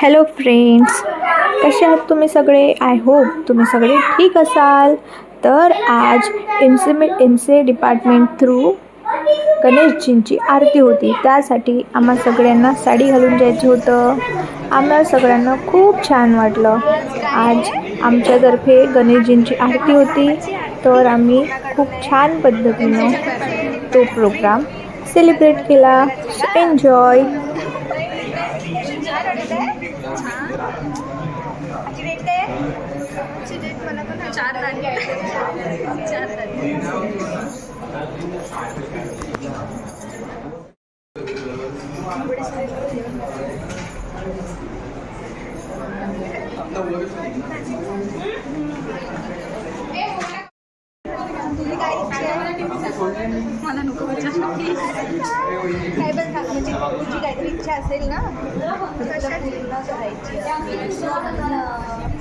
Hello friends, कसे आहात तुम्ही सगळे? आय होप तुम्ही सगळे ठीक असाल. तर आज M C A department through गणेशजींची आरती होती. त्यासाठी आम्हा सगळ्यांना साडी घालून जायचं होतं. आम्हा सगळ्यांना खूप छान वाटलं. आज आमच्यातर्फे गणेशजींची आरती होती, तर आम्ही खूप छान पद्धतीनं तो प्रोग्राम सेलिब्रेट केला. एन्जॉय. मला नको काय पण म्हणजे तुझी काहीतरी इच्छा असेल ना, कशा पूर्ण करायची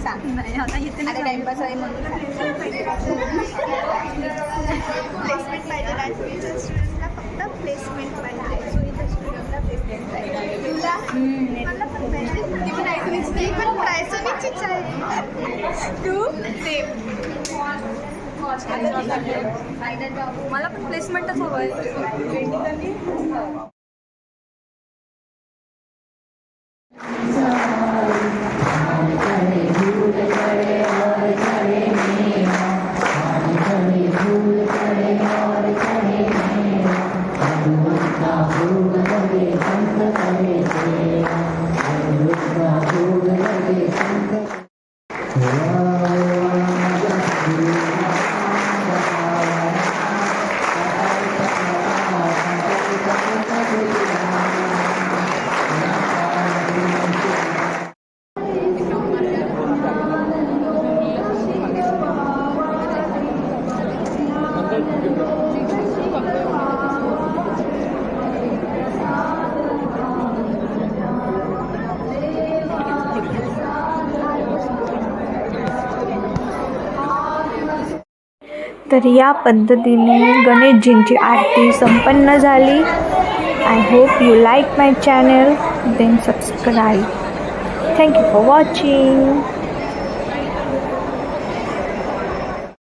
सांग. नाही आता टाइमपास आहे म्हणून प्लेसमेंट पाहिजे. डान्सच्या स्टुडंटला फक्त प्लेसमेंट पाहिजे. सो इथं स्टुडंटला प्लेसमेंट पाहिजे. मला पण पाहिजे. ती पण प्रायसोनीचीच आहे. तू सेम. मला पण प्लेसमेंटच हवं आहे. तर या पद्धतीने गणेशजींची आरती संपन्न झाली. I hope you like my channel, then subscribe. Thank you for watching.